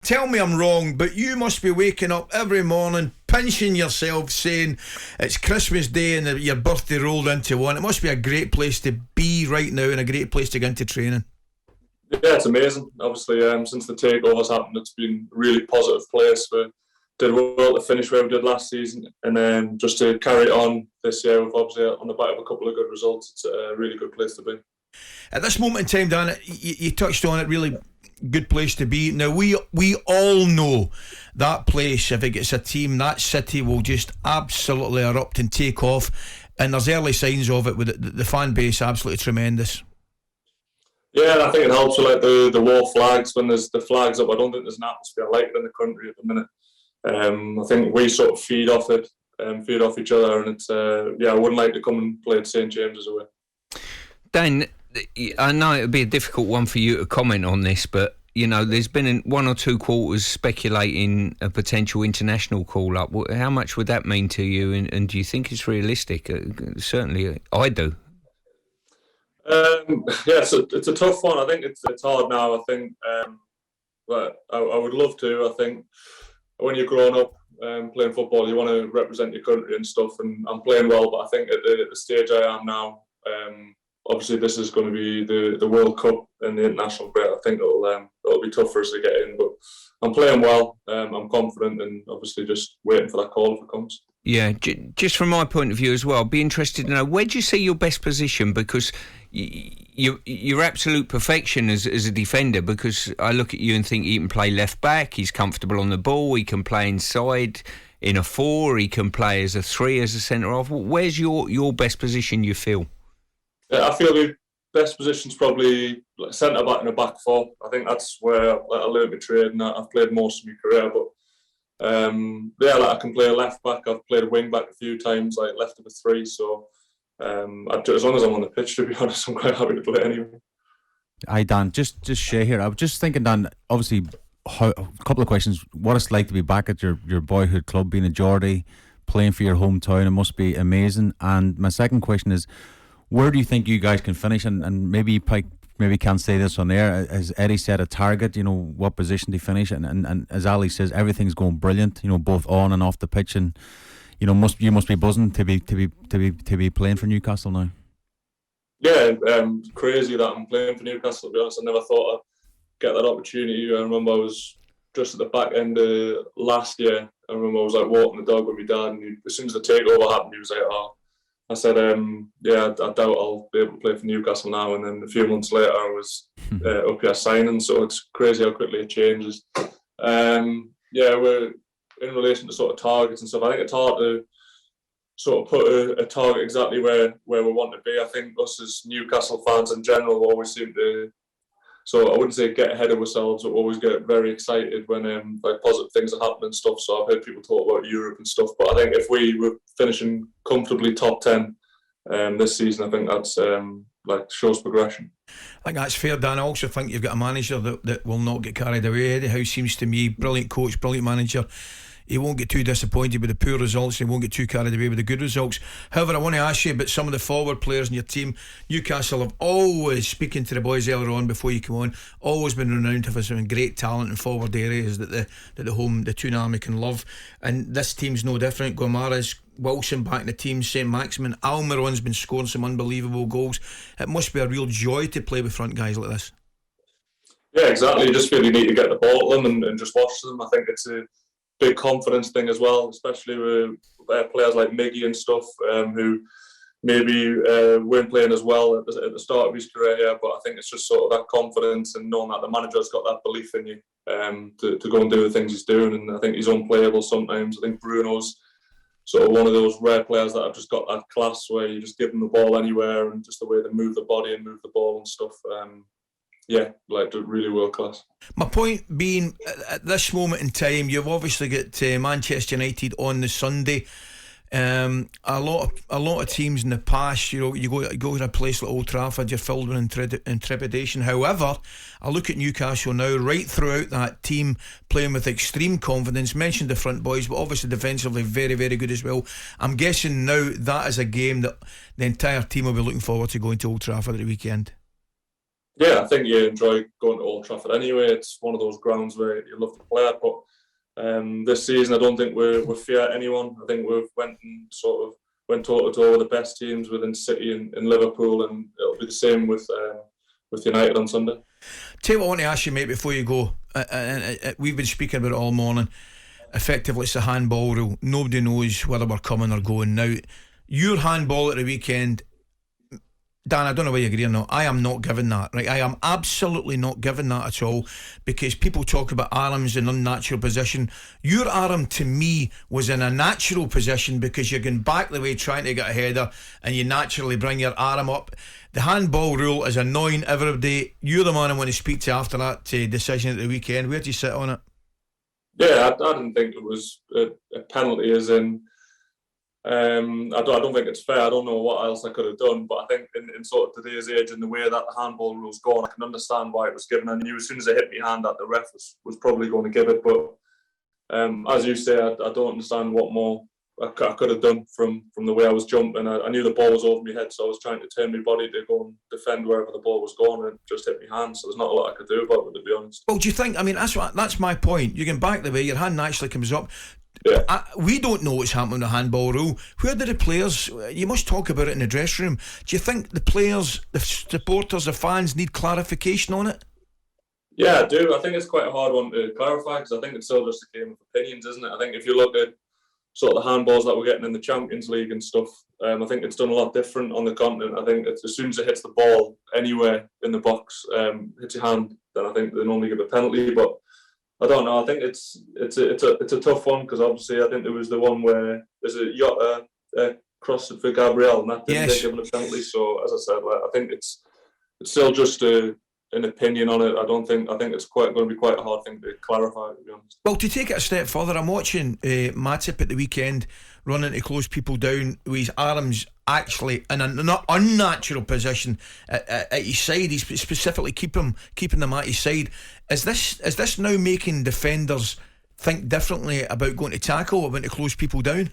tell me I'm wrong, but you must be waking up every morning pinching yourself saying it's Christmas Day and your birthday rolled into one. It must be a great place to be right now and a great place to get into training. Yeah, it's amazing. Obviously, since the takeover's happened, it's been a really positive place. We did well to finish where we did last season, and then just to carry it on this year, with obviously on the back of a couple of good results, it's a really good place to be. At this moment in time, Dan, you touched on it, really good place to be. Now, we all know that place, if it gets a team, that city will just absolutely erupt and take off, and there's early signs of it with the fan base absolutely tremendous. Yeah, and I think it helps with like the war flags. When there's the flags up, I don't think there's an atmosphere like it in the country at the minute. I think we sort of feed off it, feed off each other, and it's I wouldn't like to come and play at St James's away. Dan, I know it would be a difficult one for you to comment on this, but you know, there's been one or two quarters speculating a potential international call-up. How much would that mean to you, and do you think it's realistic? Certainly, I do. It's a tough one. I think it's hard now. I think, but I would love to. I think when you're growing up playing football, you want to represent your country and stuff. And I'm playing well, but I think at the stage I am now, obviously this is going to be the World Cup and the international break. I think it'll be tough for us to get in, but I'm playing well. I'm confident, and obviously just waiting for that call if it comes. Yeah, just from my point of view as well, I'd be interested to know, where do you see your best position? Because you're absolute perfection as a defender, because I look at you and think he can play left back, he's comfortable on the ball, he can play inside in a 4, he can play as a 3, as a centre-half. Where's your best position, you feel? I feel the best position's probably like centre-back and a back 4. I think that's where I learned my trade, and I've played most of my career, but I can play a left back. I've played a wing back a few times, like left of a 3. So as long as I'm on the pitch, to be honest, I'm quite happy to play anyway. Hi Dan, just Shay here. I was just thinking, Dan, obviously a couple of questions. What it's like to be back at your boyhood club, being a Geordie, playing for your hometown. It must be amazing. And my second question is, where do you think you guys can finish? And maybe can't say this on air. Has Eddie set a target? You know, what position to finish? And as Ali says, everything's going brilliant. You know, both on and off the pitch. And you know, you must be buzzing to be playing for Newcastle now. Yeah, crazy that I'm playing for Newcastle. To be honest, I never thought I'd get that opportunity. I remember I was just at the back end of last year. I remember I was like walking the dog with my dad, and as soon as the takeover happened, he was like, "Oh." I said, I doubt I'll be able to play for Newcastle now. And then a few months later, I was up here signing. So it's crazy how quickly it changes. We're in relation to sort of targets and stuff. I think it's hard to sort of put a target exactly where we want to be. I think us as Newcastle fans in general always seem to, so I wouldn't say get ahead of ourselves, but always get very excited when like positive things are happening and stuff. So I've heard people talk about Europe and stuff, but I think if we were finishing comfortably top 10 this season, I think that's shows progression. I think that's fair, Dan. I also think you've got a manager that will not get carried away. Eddie Howe seems to me brilliant coach, brilliant manager. He won't get too disappointed with the poor results. He won't get too carried away with the good results. However, I want to ask you about some of the forward players in your team. Newcastle have always, speaking to the boys earlier on before you come on, always been renowned for some great talent in forward areas that the Toon Army can love. And this team's no different. Gomares, Wilson back in the team, St Maximin, Almiron's been scoring some unbelievable goals. It must be a real joy to play with front guys like this. Yeah, exactly. You just feel you need to get the ball to them and just watch them. I think it's a big confidence thing as well, especially with players like Miggy and stuff, who maybe weren't playing as well at the start of his career here, but I think it's just sort of that confidence and knowing that the manager's got that belief in you to go and do the things he's doing. And I think he's unplayable sometimes. I think Bruno's sort of one of those rare players that have just got that class where you just give them the ball anywhere, and just the way they move the body and move the ball and stuff. Really world class. My point being, at this moment in time, you've obviously got Manchester United on the Sunday. A lot of teams in the past, you know, you go to a place like Old Trafford, you're filled with intrepidation. However, I look at Newcastle now, right throughout that team, playing with extreme confidence. Mentioned the front boys, but obviously defensively very, very good as well. I'm guessing now that is a game that the entire team will be looking forward to going to Old Trafford at the weekend. Yeah, I think you enjoy going to Old Trafford anyway. It's one of those grounds where you love to play at. But this season, I don't think we fear anyone. I think we've went toe to toe with the best teams within City and Liverpool, and it'll be the same with United on Sunday. Tell you what I want to ask you, mate, before you go. We've been speaking about it all morning. Effectively, it's the handball rule. Nobody knows whether we're coming or going. Now, your handball at the weekend, Dan, I don't know whether you agree or not. I am not given that, right? I am absolutely not given that at all, because people talk about arms in unnatural position. Your arm, to me, was in a natural position because you're going back the way trying to get a header and you naturally bring your arm up. The handball rule is annoying every day. You're the man I want to speak to after that decision at the weekend. Where do you sit on it? Yeah, I didn't think it was a penalty, as in I don't think it's fair. I don't know what else I could have done, but I think in sort of today's age and the way that the handball rule's gone, I can understand why it was given. I knew as soon as I hit my hand that the ref was probably going to give it, but as you say, I don't understand what more I could have done from the way I was jumping. I knew the ball was over my head, so I was trying to turn my body to go and defend wherever the ball was going, and it just hit my hand. So there's not a lot I could do about it, to be honest. Well, do you think? I mean, that's my point. You can back the way your hand naturally comes up. Yeah. We don't know what's happening with the handball rule. Where do the players? You must talk about it in the dressing room. Do you think the players, the supporters, the fans need clarification on it? Yeah, I do. I think it's quite a hard one to clarify, because I think it's still just a game of opinions, isn't it? I think if you look at sort of the handballs that we're getting in the Champions League and stuff, I think it's done a lot different on the continent. I think as soon as it hits the ball anywhere in the box, hits your hand, then I think they normally give a penalty. But I don't know. I think it's a tough one, because obviously I think there was the one where there's a Jota cross for Gabriel, and that didn't get given a penalty. So as I said, I think it's still just an opinion on it. I think it's going to be quite a hard thing to clarify, to be honest. Well, to take it a step further, I'm watching Matip at the weekend running to close people down with his arms actually in an unnatural position at his side. He's specifically keeping them at his side. Is this now making defenders think differently about going to tackle or going to close people down?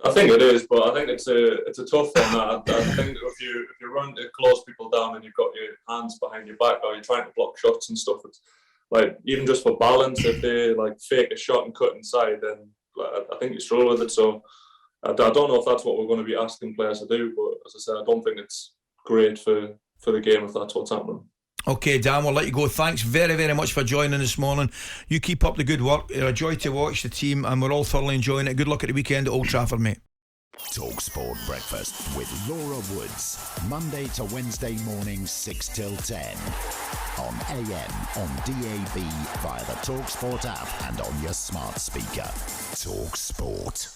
I think it is, but I think it's a tough one. I think if you run to close people down and you've got your hands behind your back, or you're trying to block shots and stuff, it's like, even just for balance, if they like fake a shot and cut inside, then I think you struggle with it. So I don't know if that's what we're going to be asking players to do, but as I said, I don't think it's great for the game if that's what's happening. Okay, Dan, we'll let you go. Thanks very, very much for joining this morning. You keep up the good work. You're a joy to watch the team, and we're all thoroughly enjoying it. Good luck at the weekend at Old Trafford, mate. talkSPORT Breakfast with Laura Woods, Monday to Wednesday mornings 6 till 10 on AM, on DAB, via the talkSPORT app and on your smart speaker. talkSPORT.